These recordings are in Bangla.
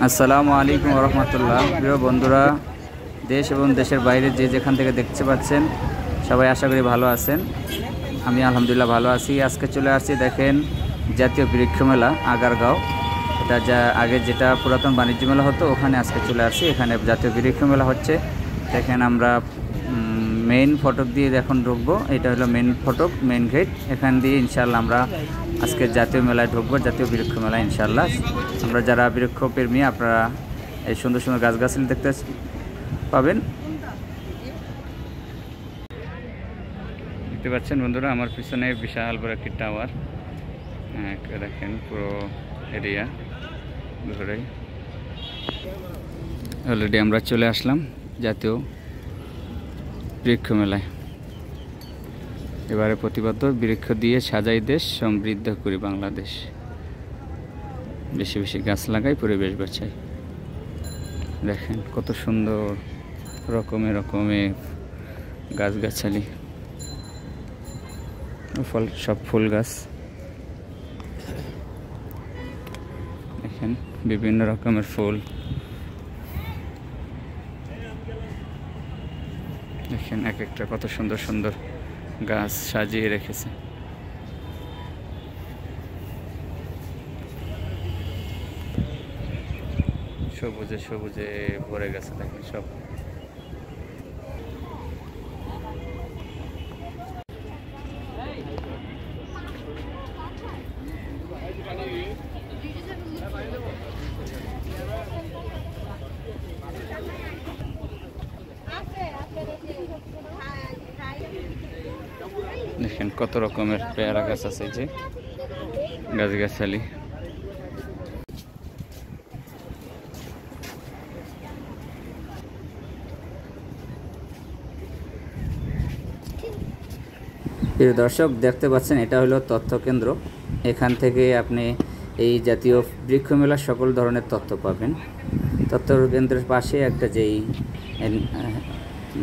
আসসালামু আলাইকুম রহমতুল্লাহ। প্রিয় বন্ধুরা, দেশ এবং দেশের বাইরে যে যেখান থেকে দেখতে পাচ্ছেন, সবাই আশা করি ভালো আছেন। আমি আলহামদুলিল্লাহ ভালো আছি। আজকে চলে আসছি, দেখেন, জাতীয় বৃক্ষ মেলা আগারগাঁও। এটা যা আগে যেটা পুরাতন বাণিজ্য মেলা হতো, ওখানে আজকে চলে আসছি। এখানে জাতীয় বৃক্ষ মেলা হচ্ছে। দেখেন, আমরা মেইন ফটক দিয়ে এখন ঢুকবো। এটা হলো মেইন ফটক, মেইন গেট। এখান দিয়ে ইনশাআল্লাহ আমরা আজকে জাতীয় মেলায় ঢুকবো, জাতীয় বৃক্ষ মেলায় ইনশাআল্লাহ। আমরা যারা বৃক্ষপ্রেমী, আপনারা এই সুন্দর সুন্দর গাছগাছালি দেখতে পাবেন। দেখতে পাচ্ছেন বন্ধুরা, আমার পিছনে বিশাল বড় একটি টাওয়ার। দেখেন পুরো এরিয়া ঘুরে। অলরেডি আমরা চলে আসলাম জাতীয় বৃক্ষ মেলায়। এবারে প্রতিবদ্ধ, বৃক্ষ দিয়ে সাজাই দেশ, সমৃদ্ধ করি বাংলাদেশ। বেশি বেশি গাছ লাগাই, পরিবেশ বাঁচাই। দেখেন কত সুন্দর রকমের গাছগাছালি, সব ফুল গাছ। দেখেন বিভিন্ন রকমের ফুল। দেখেন এক একটা কত সুন্দর সুন্দর গাছ সাজিয়ে রেখেছে। সবুজে সবুজে ভরে গেছে, দেখেন সব। দেখেন কত রকমের পেয়ারা গাছ আছে, যে গাছগাছালি। প্রিয় দর্শক, দেখতে পাচ্ছেন এটা হলো তথ্য কেন্দ্র। এখান থেকে আপনি এই জাতীয় বৃক্ষ মেলার সকল ধরনের তথ্য পাবেন। তথ্য কেন্দ্রের পাশে একটা যেই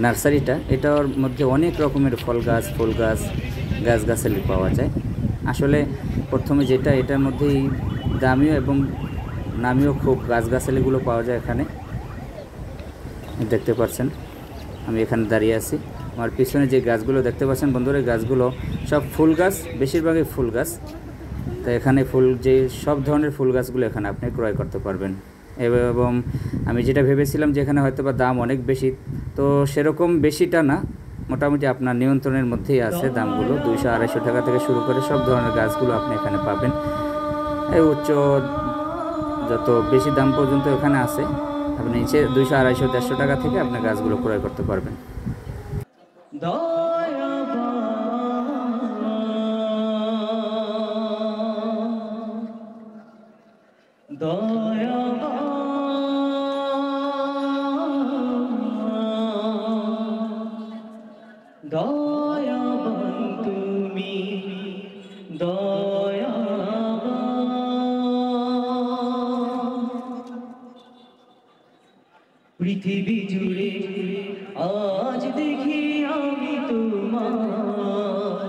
নার্সারিটা, এটার মধ্যে অনেক রকমের ফল গাছ, ফুল গাছ, গাছগাছালি পাওয়া যায়। আসলে প্রথমে যেটা, এটার মধ্যেই দামিও এবং নামিও খুব গাছগাছালিগুলো পাওয়া যায় এখানে। দেখতে পাচ্ছেন আমি এখানে দাঁড়িয়ে আছি। আমার পিছনে যে গাছগুলো দেখতে পাচ্ছেন বন্ধুরা, গাছগুলো সব ফুল গাছ, বেশিরভাগই ফুল গাছ। তো এখানে যে সব ধরনের ফুল গাছগুলো এখানে আপনি ক্রয় করতে পারবেন। এবং আমি যেটা ভেবেছিলাম যে এখানে হয়তো বা দাম অনেক বেশি, তো সেরকম বেশিটা না, মোটামুটি আপনার নিয়ন্ত্রণের মধ্যেই আছে দামগুলো। 200-250 টাকা থেকে শুরু করে সব ধরনের গাছগুলো আপনি এখানে পাবেন। এই উচ্চ যত বেশি দাম পর্যন্ত এখানে আছে, আপনি নিচে 200, 250, 150 টাকা থেকে আপনি গাছগুলো ক্রয় করতে পারবেন। দয়াবান তুমি, দয়াবান। পৃথিবী জুড়ে আজ দেখি আমি তোমার,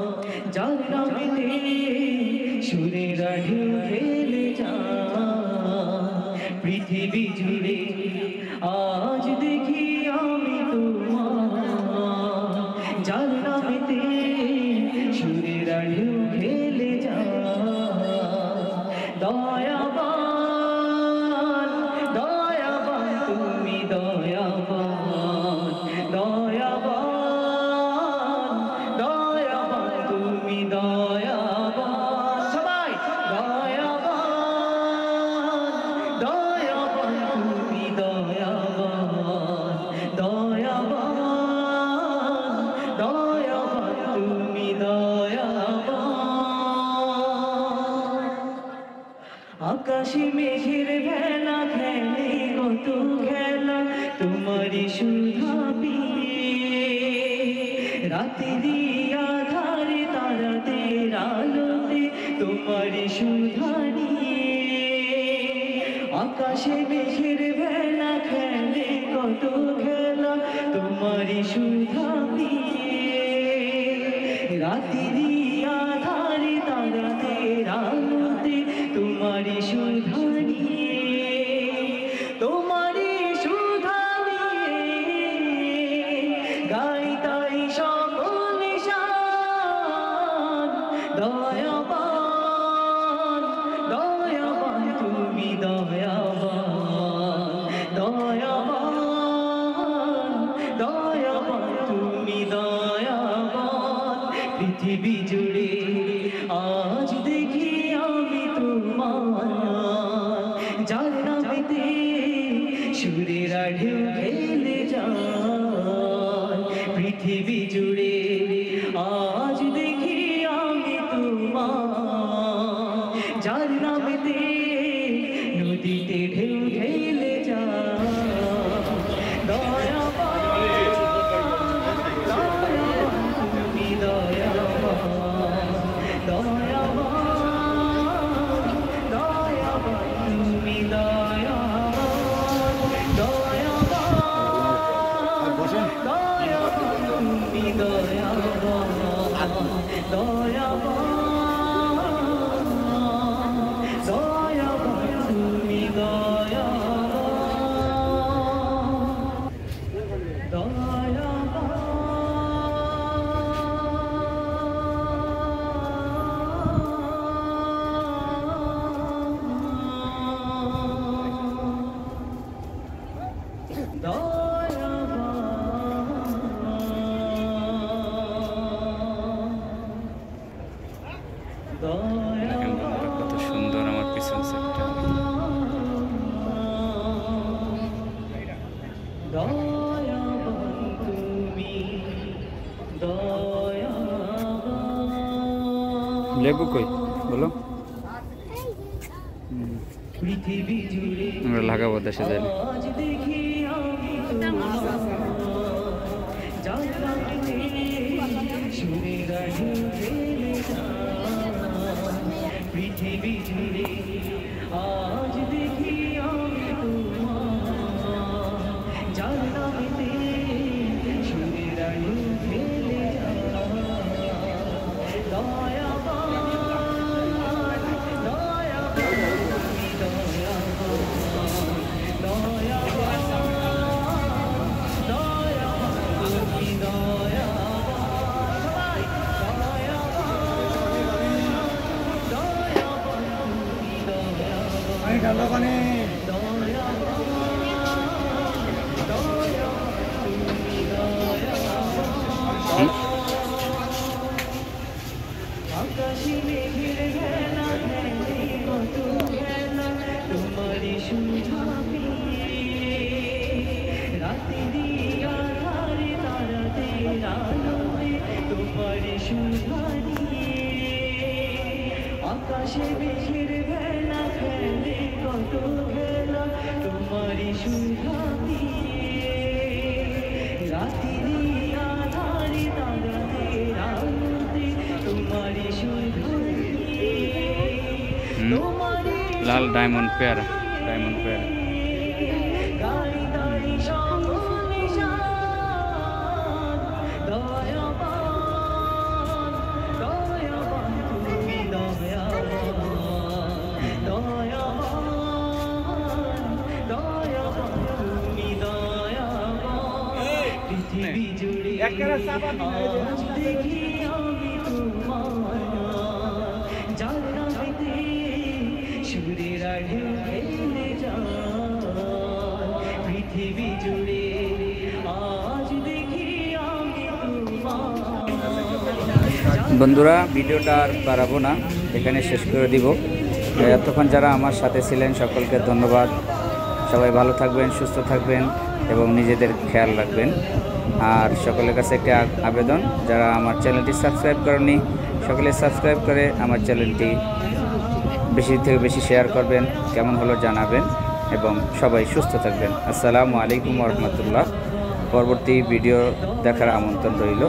যার নামেতে সুরের ঢেউ খেলে যায়। পৃথিবী জুড়ে আজ দেখি আমি তোমার, যার নামেতে সুরের ঢেউ খেলে যায়। দয়াবান, দয়াবান তুমি, দয়াবান, দয়াবান, দয়াবান তুমি, দয়াবান। সবাই দয়াবান, দয়াবান তুমি, দয়াবান, দয়াবান, দয়াবান তুমি, দয়াবান। আকাশে মেঘের ভেলা খেলে কত খেলা, তোমারই সুধা পিয়ে। রাতেরই আধারে তারাদের আলোতে তোমারই সুধা নিয়ে। আকাশে মেঘের ভেলা খেলে কত খেলা, তোমারই সুধা পিয়ে। রাতেরই আধারে তারাদের আলোতে তোমারই সুধা নিয়ে। পৃথিবী জুড়ে আজ দেখি আমি তোমার যার নামেতে সুরের ঢেউ খেলে যায় পৃথিবী জুড়ে আজ দেখি আমি তোমার যার নামেতে নদীতে ঢেউ খেলে যায় কত সুন্দর আমার পিছন সেটটা। লেবু কই বলো, আমরা লাগাবো দেশে যাইলে। পৃথিবী জুড়ে আজ দেখি আমি তোমার যার নামেতে সুরের ঢেউ খেলে যায় দয়াবান আকাশে মেঘের ভেলা খেলে কত খেলা তোমারই সুধা পিয়ে রাতে দিয়া ধারে তারাতে আলোতে তোমারই সুধা নিয়ে আকাশে মেঘের ভেলা খেলে কত খেলা তোমারই সুধা পিয়ে রাতে দিয়া ধারে তারাতে আলোতে তোমারই সুধা নিয়ে তোমারই লাল ডায়মন্ড পেয়ারা, ডায়মন্ড পেয়ারা। গাড়ি দাড়ি সব নিশান দয়াবান তুমি দয়াবান তুমি দয়াবান পৃথিবী জুড়ে আজ দেখি আমি তোমার যার নামেতে সুরের ঢেউ খেলে যায় পৃথিবী জুড়ে আজ দেখি আমি তোমার। বন্ধুরা, ভিডিওটা আর বাড়াবো না, এখানে শেষ করে দিব। এতক্ষণ যারা আমার সাথে ছিলেন সকলকে ধন্যবাদ। সবাই ভালো থাকবেন, সুস্থ থাকবেন এবং নিজেদের খেয়াল রাখবেন। আর সকলের কাছে একটা আবেদন, যারা আমার চ্যানেলটি সাবস্ক্রাইব করেননি সকলে সাবস্ক্রাইব করে আমার চ্যানেলটি বেশি থেকে বেশি শেয়ার করবেন, কেমন হলো জানাবেন এবং সবাই সুস্থ থাকবেন। আসসালামু আলাইকুম ওয়া রাহমাতুল্লাহ। পরবর্তী ভিডিও দেখার আমন্ত্রণ রইল।